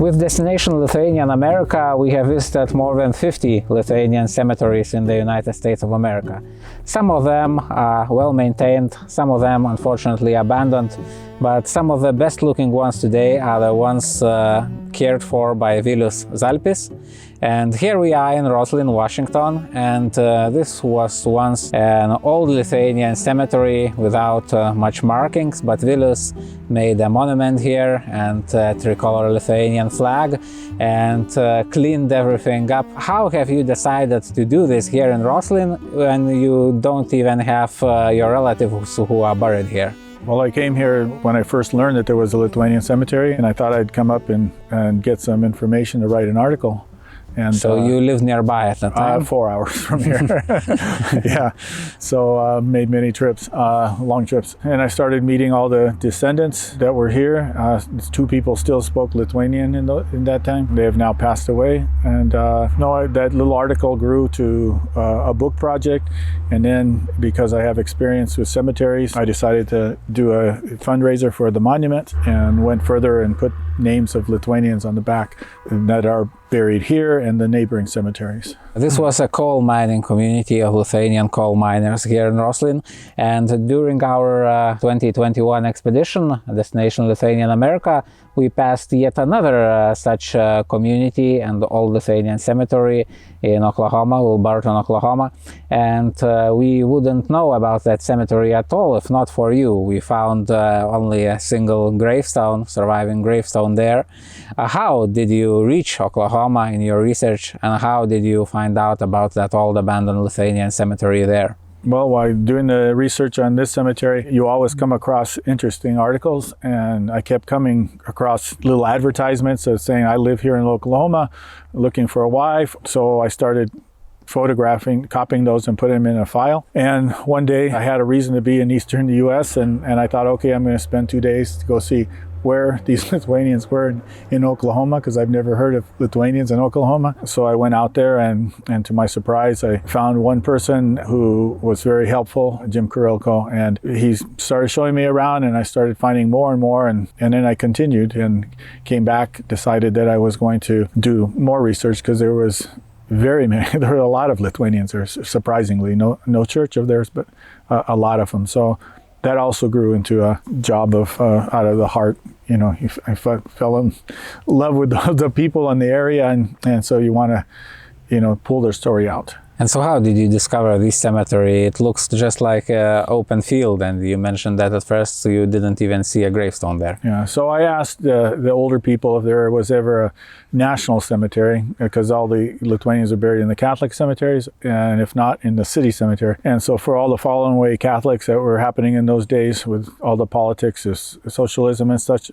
With destination Lithuanian-America, we have visited more than 50 Lithuanian cemeteries in the United States of America. Some of them are well maintained, some of them unfortunately abandoned, but some of the best looking ones today are the ones cared for by Vilius Žalpys. And here we are in Roslyn, Washington, and this was once an old Lithuanian cemetery without much markings, but Vilius made a monument here and a tricolor Lithuanian flag and cleaned everything up. How have you decided to do this here in Roslyn when you don't even have your relatives who are buried here? Well, I came here when I first learned that there was a Lithuanian cemetery, and I thought I'd come up and get some information to write an article. And, so you lived nearby at the time? 4 hours from here. Yeah, so made many trips, long trips. And I started meeting all the descendants that were here. 2 people still spoke Lithuanian in that time. They have now passed away. And that little article grew to a book project. And then because I have experience with cemeteries, I decided to do a fundraiser for the monument and went further and put names of Lithuanians on the back that are buried here and the neighboring cemeteries. This was a coal mining community of Lithuanian coal miners here in Roslyn, and during our 2021 expedition, Destination Lithuanian-America, we passed yet another such community and old Lithuanian cemetery in Oklahoma, Wilburton, Oklahoma, and we wouldn't know about that cemetery at all if not for you. We found only a single gravestone, surviving gravestone there. How did you reach Oklahoma in your research, and how did you find out about that old abandoned Lithuanian cemetery there? Well, while doing the research on this cemetery, you always come across interesting articles, and I kept coming across little advertisements saying I live here in Oklahoma, looking for a wife. So I started photographing, copying those and putting them in a file. And one day I had a reason to be in eastern US, and I thought, okay, I'm going to spend 2 days to go see where these Lithuanians were in Oklahoma, because I've never heard of Lithuanians in Oklahoma. So I went out there, and to my surprise, I found one person who was very helpful, Jim Kurilko, and he started showing me around, and I started finding more and more, and then I continued and came back, decided that I was going to do more research, because there was very many, there were a lot of Lithuanians there, surprisingly, no church of theirs, but a lot of them. So that also grew into a job of out of the heart. You know, I fell in love with the people in the area, and so you want to, pull their story out. And so how did you discover this cemetery? It looks just like an open field, and you mentioned that at first you didn't even see a gravestone there. Yeah, so I asked the older people if there was ever a national cemetery, because all the Lithuanians are buried in the Catholic cemeteries, and if not, in the city cemetery. And so for all the fallen away Catholics that were happening in those days with all the politics of socialism and such,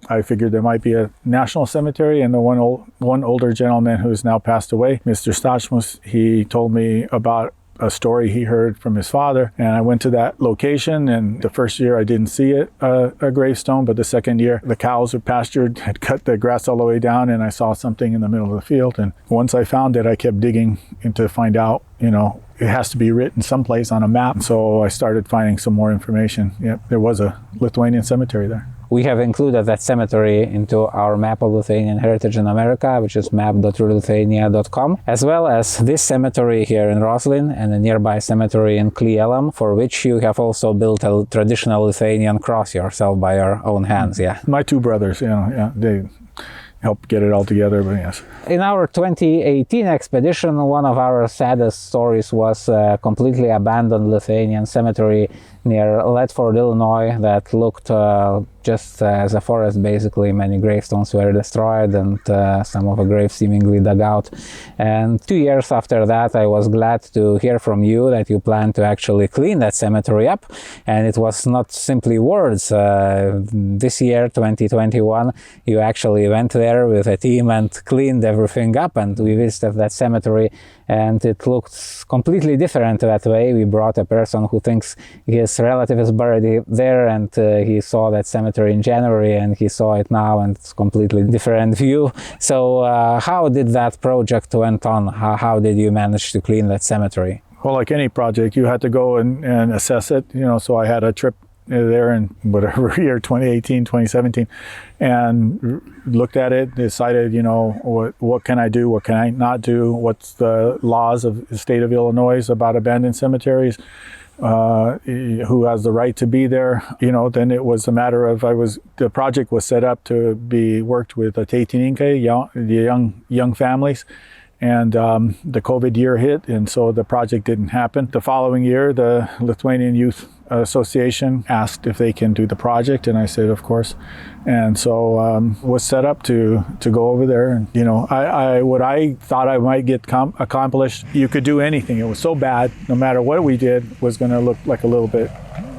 I figured there might be a national cemetery. And the one older gentleman who's now passed away, Mr. Stachmus, he told me about a story he heard from his father, and I went to that location, and the first year I didn't see a gravestone, but the second year the cows were pastured, had cut the grass all the way down, and I saw something in the middle of the field. And once I found it, I kept digging to find out, it has to be written someplace on a map. So I started finding some more information. Yep, there was a Lithuanian cemetery there. We have included that cemetery into our map of Lithuanian heritage in America, which is map.lithuania.com, as well as this cemetery here in Roslyn and a nearby cemetery in Cle Elum, for which you have also built a traditional Lithuanian cross yourself by your own hands. Yeah, my 2 brothers, they helped get it all together, but yes. In our 2018 expedition, one of our saddest stories was a completely abandoned Lithuanian cemetery near Ledford, Illinois, that looked just as a forest. Basically, many gravestones were destroyed and some of the graves seemingly dug out. And 2 years after that, I was glad to hear from you that you plan to actually clean that cemetery up. And it was not simply words. This year, 2021, you actually went there with a team and cleaned everything up, and we visited that cemetery, and it looked completely different that way. We brought a person who thinks his relative is buried there, and he saw that cemetery in January, and he saw it now, and it's completely different view. So how did that project went on? How did you manage to clean that cemetery? Well, like any project, you had to go and assess it, so I had a trip there in whatever year, 2018, 2017, and looked at it, decided, what can I do? What can I not do? What's the laws of the state of Illinois about abandoned cemeteries? Who has the right to be there? Then it was a matter of the project was set up to be worked with the Teitininkai, the young families. And the COVID year hit, and so the project didn't happen. The following year, the Lithuanian Youth Association asked if they can do the project, and I said, of course. And so was set up to go over there. And what I thought I might get accomplished, you could do anything. It was so bad, no matter what we did, was going to look like a little bit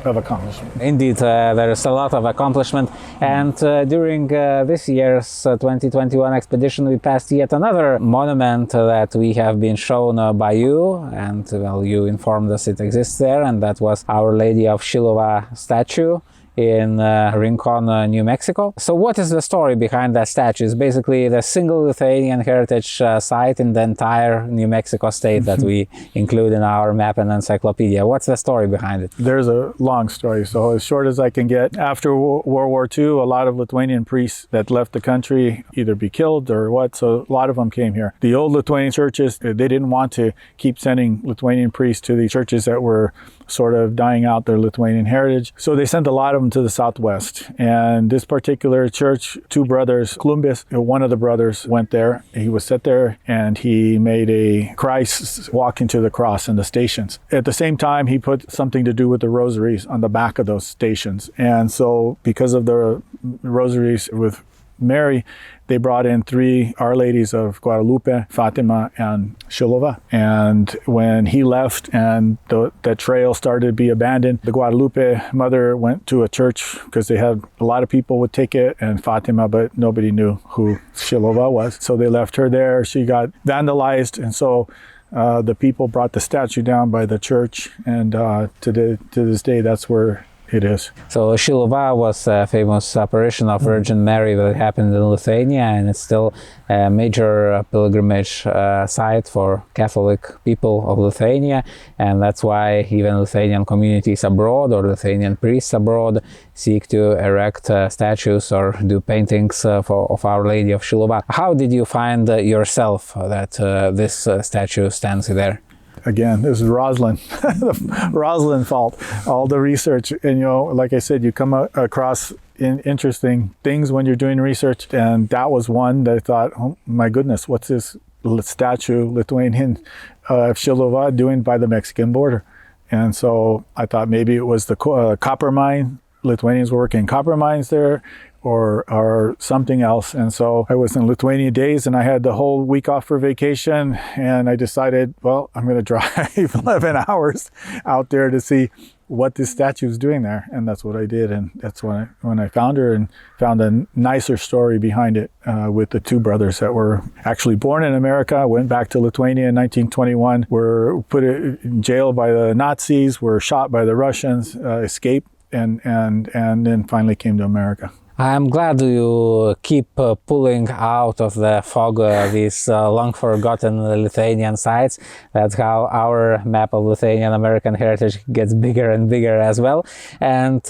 of accomplishment. Indeed, there is a lot of accomplishment, and during this year's 2021 expedition we passed yet another monument that we have been shown by you, and you informed us it exists there, and that was Our Lady of Shiloh statue in Rincon, New Mexico. So what is the story behind that statue? It's basically the single Lithuanian heritage site in the entire New Mexico state that we include in our map and encyclopedia. What's the story behind it? There's a long story, so as short as I can get. After World War II, a lot of Lithuanian priests that left the country either be killed or what, so a lot of them came here. The old Lithuanian churches, they didn't want to keep sending Lithuanian priests to the churches that were sort of dying out their Lithuanian heritage. So they sent a lot of them to the southwest. And this particular church, two brothers, Klumbis, one of the brothers went there. He was set there and he made a Christ walking to the cross in the stations. At the same time, he put something to do with the rosaries on the back of those stations. And so because of the rosaries with Mary, they brought in 3 Our Ladies of Guadalupe, Fatima, and Shiloh. And when he left and the trail started to be abandoned, the Guadalupe mother went to a church because they had a lot of people would take it, and Fatima, but nobody knew who Shiloh was. So they left her there. She got vandalized, and so the people brought the statue down by the church, and to this day, that's where it is. So Shiloh was a famous apparition of Virgin Mary that happened in Lithuania, and it's still a major pilgrimage site for Catholic people of Lithuania, and that's why even Lithuanian communities abroad or Lithuanian priests abroad seek to erect statues or do paintings of Our Lady of Shiloh. How did you find yourself that this statue stands there? Again, this is Roslyn, the Roslyn fault. All the research, and like I said, you come across interesting things when you're doing research, and that was one that I thought, oh my goodness, what's this statue, Lithuanian of Shiloh doing by the Mexican border? And so I thought maybe it was the copper mine. Lithuanians were working in copper mines there, or something else. And so I was in Lithuania days, and I had the whole week off for vacation, and I decided, well, I'm going to drive 11 hours out there to see what this statue is doing there. And that's what I did, and that's when I found her and found a nicer story behind it with the 2 brothers that were actually born in America, went back to Lithuania in 1921, were put in jail by the Nazis, were shot by the Russians, escaped, and then finally came to America. I'm glad you keep pulling out of the fog these long-forgotten Lithuanian sites. That's how our map of Lithuanian-American heritage gets bigger and bigger as well. And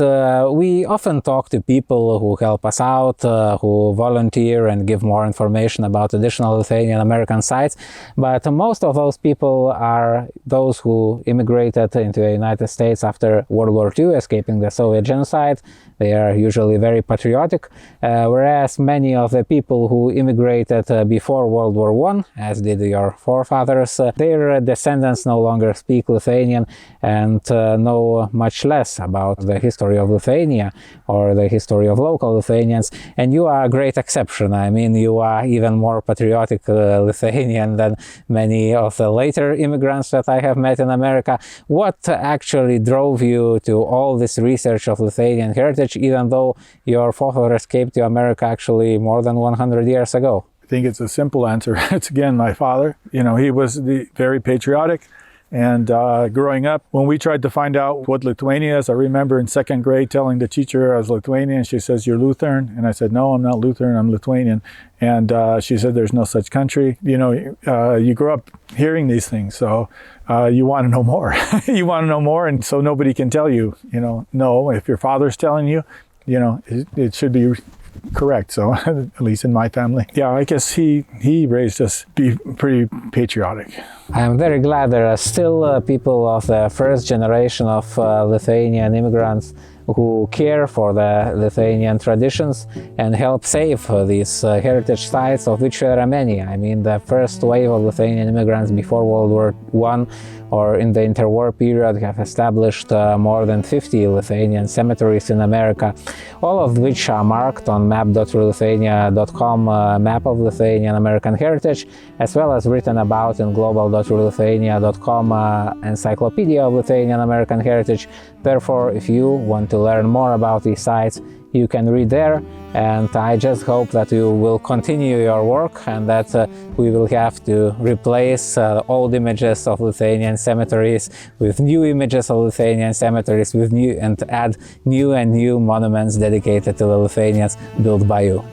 we often talk to people who help us out, who volunteer and give more information about additional Lithuanian-American sites. But most of those people are those who immigrated into the United States after World War II, escaping the Soviet genocide. They are usually very patriotic, whereas many of the people who immigrated before World War I, as did your forefathers, their descendants no longer speak Lithuanian and know much less about the history of Lithuania or the history of local Lithuanians. And you are a great exception. I mean, you are even more patriotic Lithuanian than many of the later immigrants that I have met in America. What actually drove you to all this research of Lithuanian heritage, even though your forefathers came to America actually more than 100 years ago? I think it's a simple answer. It's again my father. He was very patriotic, And growing up, when we tried to find out what Lithuania is, I remember in second grade telling the teacher I was Lithuanian. She says, "You're Lutheran?" And I said, "No, I'm not Lutheran, I'm Lithuanian." And she said, "There's no such country." You know, you grow up hearing these things, so you want to know more. You want to know more, and so nobody can tell you, no, if your father's telling you, it should be correct. So at least in my family, yeah, I guess he raised us be pretty patriotic. I'm very glad there are still people of the first generation of Lithuanian immigrants who care for the Lithuanian traditions and help save these heritage sites, of which there are many. I mean, the first wave of Lithuanian immigrants before World War I or in the interwar period have established more than 50 Lithuanian cemeteries in America, all of which are marked on map.lithuania.com map of Lithuanian-American heritage, as well as written about in global.lithuania.com encyclopedia of Lithuanian-American heritage. Therefore, if you want to learn more about these sites, you can read there, and I just hope that you will continue your work and that we will have to replace old images of Lithuanian cemeteries with new images of Lithuanian cemeteries and add new monuments dedicated to the Lithuanians built by you.